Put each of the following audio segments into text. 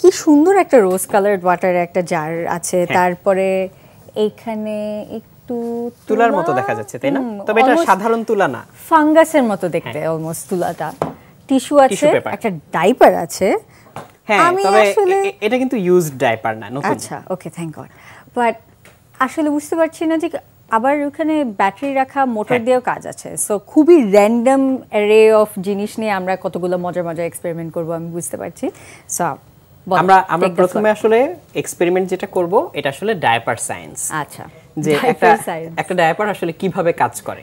কি সুন্দর একটা রোজ কালারড ওয়াটার একটা জার আছে, তারপরে এইখানে একটু তুলার মতো দেখা যাচ্ছে, তাই না? তবে এটা সাধারণ তুলা না, ফাঙ্গাসের মতো দেখতে অলমোস্ট তুলাটা। টিস্যু আছে, একটা ডাইপার আছে। হ্যাঁ, তবে এটা কিন্তু ইউজড ডাইপার না, নতুন। আচ্ছা, ওকে, থ্যাংক গড। বাট আসলে বুঝতে পারছি না যে আবার ওখানে ব্যাটারি রাখা মোটর দিয়েও কাজ আছে। সো খুবই র্যান্ডম অ্যারে অফ জিনিস নিয়ে আমরা কতগুলো মজার মজার এক্সপেরিমেন্ট করব আমি বুঝতে পারছি। সো আমরা প্রথমে আসলে এক্সপেরিমেন্ট যেটা করব এটা আসলে ডায়াপার সায়েন্স। আচ্ছা, যে একটা ডায়াপার আসলে কিভাবে কাজ করে।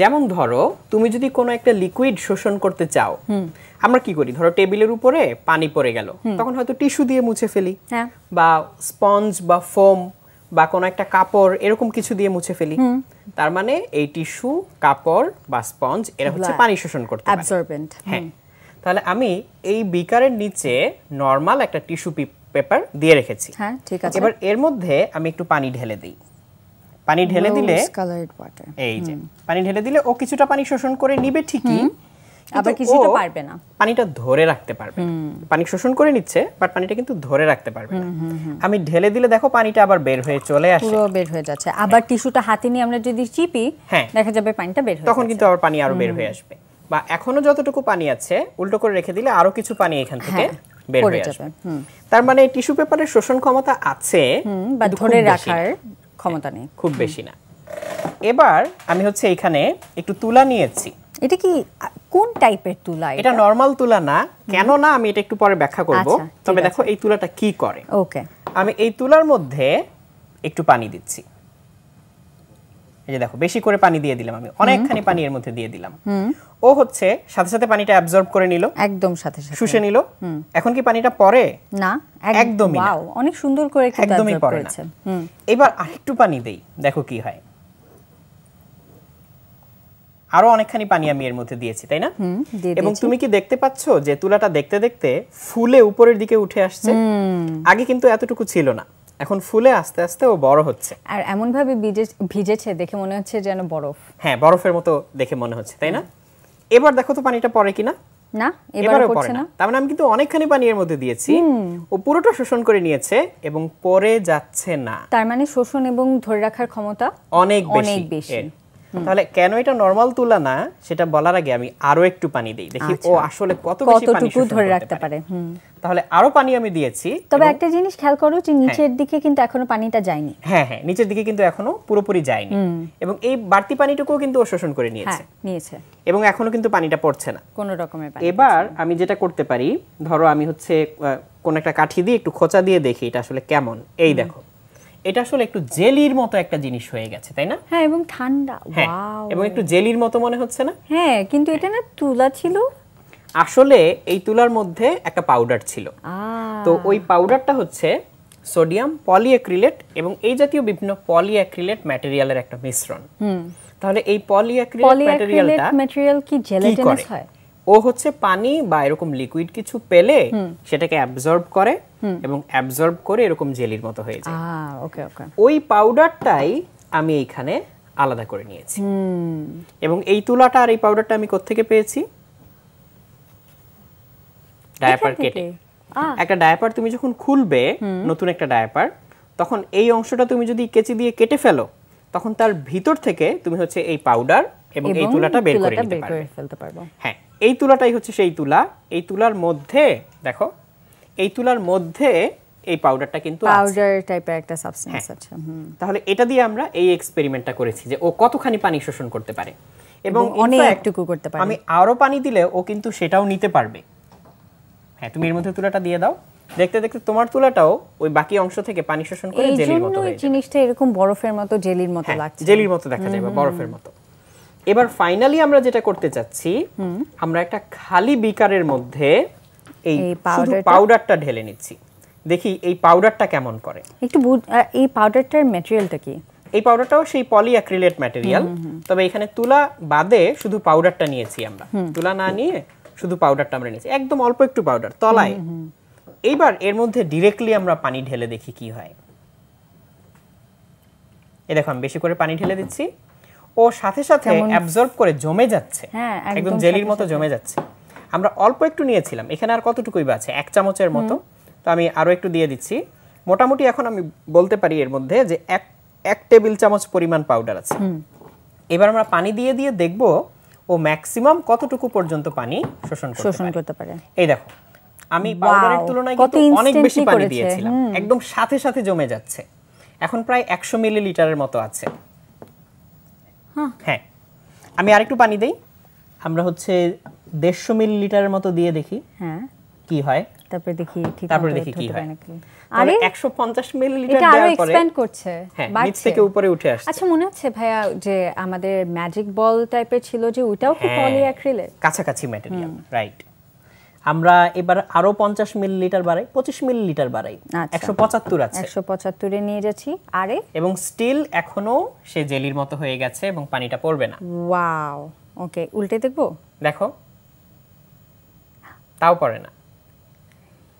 যেমন ধরো তুমি যদি কোনো একটা লিকুইড শোষণ করতে চাও, আমরা কি করি? ধরো টেবিলের উপরে পানি পড়ে গেল, তখন হয়তো টিস্যু দিয়ে মুছে ফেলি, বা স্পঞ্জ বা ফোম বা কোনো একটা কাপড় এরকম কিছু দিয়ে মুছে ফেলি। তার মানে এই টিস্যু, কাপড় বা স্পঞ্জ এরা হচ্ছে পানি শোষণ করতে পারে, অ্যাবসর্বেন্ট। হ্যাঁ, তাহলে আমি এই বিকারের নিচে নরমাল একটা টিস্যু পেপার দিয়ে রেখেছি। হ্যাঁ, ঠিক আছে। এবার এর মধ্যে আমি একটু পানি ঢেলে দিই। পানি ঢেলে দিলে এই যে পানি ঢেলে দিলে ও কিছুটা পানি শোষণ করে নিবে ঠিকই, আবার কিছুটা পারবে না, পানিটা ধরে রাখতে পারবে। পানি শোষণ করে নিচ্ছে, বাট পানিটা কিন্তু ধরে রাখতে পারবে না। আমি ঢেলে দিলে দেখো পানিটা আবার বের হয়ে চলে আসে, পুরো বের হয়ে যাচ্ছে। আবার টিস্যুটা হাতে নিয়ে আমরা যদি চিপি, দেখা যাবে পানিটা বের হয়ে, তখন কিন্তু আবার পানি আরো বের হয়ে আসবে। বা এখনো যতটুকু পানি আছে উল্টো করে রেখে দিলে আরো কিছু পানি এখান থেকে বের হয়ে আসবে। তার মানে টিস্যু পেপারের শোষণ ক্ষমতা আছে, বাট ধরে রাখার ক্ষমতা নেই, খুব বেশি না। এবার আমি হচ্ছে এখানে একটু তুলা নিয়েছি। এটা কি কোন টাইপের তুলা? এটা নরমাল তুলা না। কেন না আমি এটা একটু পরে ব্যাখ্যা করব। তবে দেখো এই তুলাটা কি করে। ওকে, আমি এই তুলার মধ্যে একটু পানি দিচ্ছি। এই যে দেখো বেশি করে পানি দিয়ে দিলাম, আমি অনেকখানি পানি এর মধ্যে দিয়ে দিলাম। ও হচ্ছে সাথে সাথে পানিটা অ্যাবজর্ব করে নিল, একদম সাথে সাথে শুষে নিল। এখন কি পানিটা পড়ে? না, একদমই না। অনেক সুন্দর করে একদমই পড়ে না। এবার আরেকটু পানি দেই, দেখো কি হয়। আরো অনেকখানি পানি আমি এর মধ্যে দিয়েছি, তাই না? এবং তুমি কি দেখতে পাচ্ছ যে তুলাটা দেখতে দেখতে ফুলে উপরের দিকে উঠে আসছে? আগে কিন্তু এতটুকু ছিল না, এখন ফুলে আস্তে আস্তে ও বড় হচ্ছে। আর এমন ভাবে ভিজেছে দেখে মনে হচ্ছে যেন বরফ। হ্যাঁ, বরফের মতো দেখে মনে হচ্ছে, তাই না? এবার দেখো তো পানিটা পড়ে কিনা। না, এবারও পড়ছে না। তার মানে আমি কিন্তু অনেকখানি পানি এর মধ্যে দিয়েছি, ও পুরোটা শোষণ করে নিয়েছে এবং পড়ে যাচ্ছে না। তার মানে শোষণ এবং ধরে রাখার ক্ষমতা অনেক বেশি। তাহলে কেন এটা নরমাল তুলা না সেটা বলার আগে আমি আরো একটু পানি দেই, দেখি ও আসলে কত বেশি পানি ধরে রাখতে পারে। তাহলে আরো পানি আমি দিয়েছি। তবে একটা জিনিস খেয়াল করো যে নিচের দিকে কিন্তু এখনো পানিটা যায়নি। হ্যাঁ, নিচের দিকে কিন্তু এখনো পুরোপুরি যায়নি, এবং এই বাড়তি পানিটুকু কিন্তু ও শোষণ করে নিয়েছে, এবং এখনো কিন্তু পানিটা পড়ছে না কোনো রকমের পানি। এবার আমি যেটা করতে পারি, ধরো আমি হচ্ছে কোন একটা কাঠি দিয়ে একটু খোঁচা দিয়ে দেখি এটা আসলে কেমন। এই দেখো, এটা আসলে একটু জেলির মতো একটা জিনিস হয়ে গেছে, তাই না? হ্যাঁ, এবং ঠান্ডা। ওয়াও, এবং একটু জেলির মতো মনে হচ্ছে না? হ্যাঁ, কিন্তু এটা না তুলা ছিল। আসলে এই তুলার মধ্যে একটা পাউডার ছিল। তো ওই পাউডারটা হচ্ছে সোডিয়াম পলিঅ্যাক্রিলেট এবং এই জাতীয় বিভিন্ন পলিঅ্যাক্রিলেট ম্যাটেরিয়ালের একটা মিশ্রণ। তাহলে এই পলিঅ্যাক্রিলেট ম্যাটেরিয়াল কি জেলাটিনাস হয়? ও হচ্ছে পানি বা এরকম লিকুইড কিছু পেলে সেটাকে অ্যাবজর্ব করে এবং অ্যাবজর্ব করে এরকম জেলির মতো হয়ে যায়। ওকে ওকে। ওই পাউডারটাই আমি এইখানে আলাদা করে নিয়েছি, এবং এই তুলাটা আর এই পাউডারটা আমি কোত্থেকে পেয়েছি? ডায়াপার কেটে। একটা ডায়াপার তুমি যখন খুলবে, নতুন একটা ডায়াপার, তখন এই অংশটা তুমি যদি কেচি দিয়ে কেটে ফেলো, তখন তার ভিতর থেকে তুমি হচ্ছে এই পাউডার এবং এই তুলাটা বের করে নিতে পারবে। হ্যাঁ, এই তুলাটাই হচ্ছে সেই তুলা। এই তুলার মধ্যে দেখো, এই তুলার মধ্যে এই পাউডারটা কিন্তু পাউডার টাইপের একটা সাবস্টেন্স আছে। তাহলে এটা দিয়ে আমরা এই এক্সপেরিমেন্টটা করেছি যে ও কতখানি পানি শোষণ করতে পারে, এবং অনেকটুকু করতে পারে। আমি আরো পানি দিলে ও কিন্তু সেটাও নিতে পারবে। হ্যাঁ, তুমি এর মধ্যে তুলাটা দিয়ে দাও, দেখতে দেখতে তোমার তুলাটাও ওই বাকি অংশ থেকে পানি শোষণ করে জেলির মতো হয়ে যাবে। এই জিনিসটা এরকম বরফের মতো জেলির মতো লাগছে, জেলির মতো দেখা যায় বা বরফের মতো। এবার ফাইনালি আমরা যেটা করতে চাচ্ছি, আমরা একটা খালি বিকারের মধ্যে এই শুধু পাউডারটা ঢেলে নিচ্ছি, দেখি এই পাউডারটা কেমন করে। একটু এই পাউডারটার ম্যাটেরিয়ালটা কি? এই পাউডারটাও সেই পলিঅ্যাক্রিলেট ম্যাটেরিয়াল, তবে এখানে তুলা বাদে শুধু পাউডারটা নিয়েছি আমরা, তুলা না নিয়ে শুধু পাউডারটা আমরা নিয়েছি, একদম অল্প একটু পাউডার তলায়। এইবার এর মধ্যে ডিরেক্টলি আমরা পানি ঢেলে দেখি কি হয়। এই দেখো, আমি বেশি করে পানি ঢেলে দিচ্ছি, ও সাথে সাথে অ্যাবজর্ব করে জমে যাচ্ছে, একদম জেলির মতো জমে যাচ্ছে। আমরা অল্প একটু নিয়েছিলাম, এখানে আর কতটুকুই আছে, 1 চামচের মতো, তো আমি আরো একটু দিয়ে দিচ্ছি। মোটামুটি এখন আমি বলতে পারি এর মধ্যে যে এক টেবিল চামচ পরিমাণ পাউডার আছে। এবার আমরা পানি দিয়ে দিয়ে দেখব ও ম্যাক্সিমাম কতটুকু পর্যন্ত পানি শোষণ করতে পারে। এই দেখো আমি পাউডারের তুলনায় কিন্তু অনেক বেশি পানি দিয়েছিলাম, একদম সাথে সাথে জমে যাচ্ছে। এখন প্রায় 100 মিলিলিটারের মতো আছে। হ্যাঁ, আমি আরেকটু পানি দেই। আমরা হচ্ছে 150 মিলিলিটারের মতো দিয়ে দেখি কি হয়। তারপরে দেখি কি হয়। আরে 150 মিলিলিটার দেওয়ার পরে এটা আরো এক্সপ্যান্ড করছে, নিচ থেকে উপরে উঠে আসছে। আচ্ছা, মনে হচ্ছে ভাইয়া যে আমাদের ম্যাজিক বল টাইপের ছিল যে ওটাও কি পলিঅ্যাক্রিলিক? কাছাকাছি ম্যাটেরিয়াল, রাইট। আমরা এবার আরো 50 মিলিলিটার বাড়াই, 25 মিলিলিটার বাড়াই। 175 আছে, 175 এ নিয়ে যাচ্ছি। আরে এবং স্টিল এখনো সে জেলির মতো হয়ে গেছে এবং পানিটা পড়বে না। ওয়াও, ওকে, উল্টে দেখবো। দেখো, তাও পড়ে না।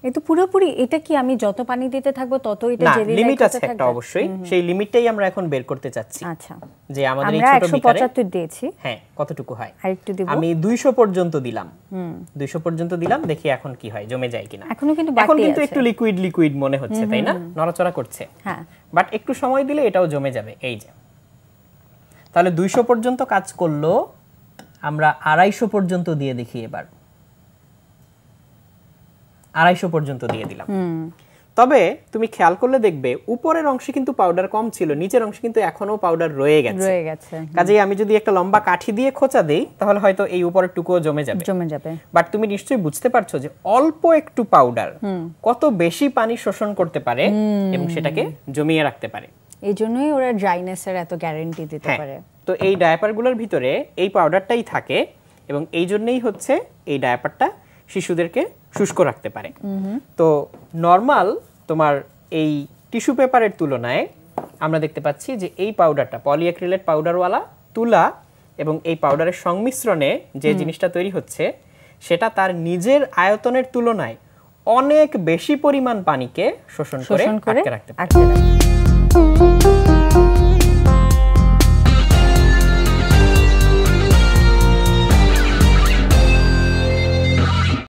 এই তো পুরোপুরি, এটা কি আমি যত পানি দিতে থাকবো তত এটা জেলি লাইক লিমিট আছে একটা, অবশ্যই সেই লিমিটটাই আমরা এখন বের করতে চাচ্ছি। আচ্ছা, যে আমাদের এই ছোট বিকারে 175 দিয়েছি, হ্যাঁ, কতটুকু হয় আরেকটু দেব। আমি 200 পর্যন্ত দিলাম। 200 পর্যন্ত দিলাম, দেখি এখন কি হয়, জমে যায় কিনা। এখনো কিন্তু বাকি আছে, এখন কিন্তু একটু লিকুইড মনে হচ্ছে, তাই না? নড়াচড়া করছে। হ্যাঁ, বাট একটু সময় দিলে এটাও জমে যাবে। এই যে, তাহলে 200 পর্যন্ত কাজ করলো, আমরা 250 পর্যন্ত দিয়ে দেখি। এবার 250 পর্যন্ত দিয়ে দিলাম। তবে তুমি খেয়াল করলে দেখবে উপরের অংশে কিন্তু পাউডার কম ছিল, নিচের অংশে কিন্তু এখনো পাউডার রয়ে গেছে। কাজেই আমি যদি একটা লম্বা কাঠি দিয়ে খোঁচা দেই তাহলে হয়তো এই উপরের টুকুও জমে যাবে। বাট তুমি নিশ্চয়ই বুঝতে পারছো যে অল্প একটু পাউডার কত বেশি পানি শোষণ করতে পারে এবং সেটাকে জমিয়ে রাখতে পারে। এই জন্যই ওরা ড্রাইনেসের এত গ্যারান্টি দিতে পারে। তো এই ডায়াপারগুলোর ভিতরে এই পাউডারটাই থাকে এবং এই জন্যই হচ্ছে এই ডায়াপারটা শিশুদেরকে শুষ্ক রাখতে পারে। তো নরমাল তোমার এই টিস্যু পেপারের তুলনায় আমরা দেখতে পাচ্ছি যে এই পাউডারটা পলিঅ্যাক্রিলেট পাউডারওয়ালা তুলা এবং এই পাউডারের সংমিশ্রণে যে জিনিসটা তৈরি হচ্ছে সেটা তার নিজের আয়তনের তুলনায় অনেক বেশি পরিমাণ পানিকে শোষণ করে আটকে রাখতে পারে।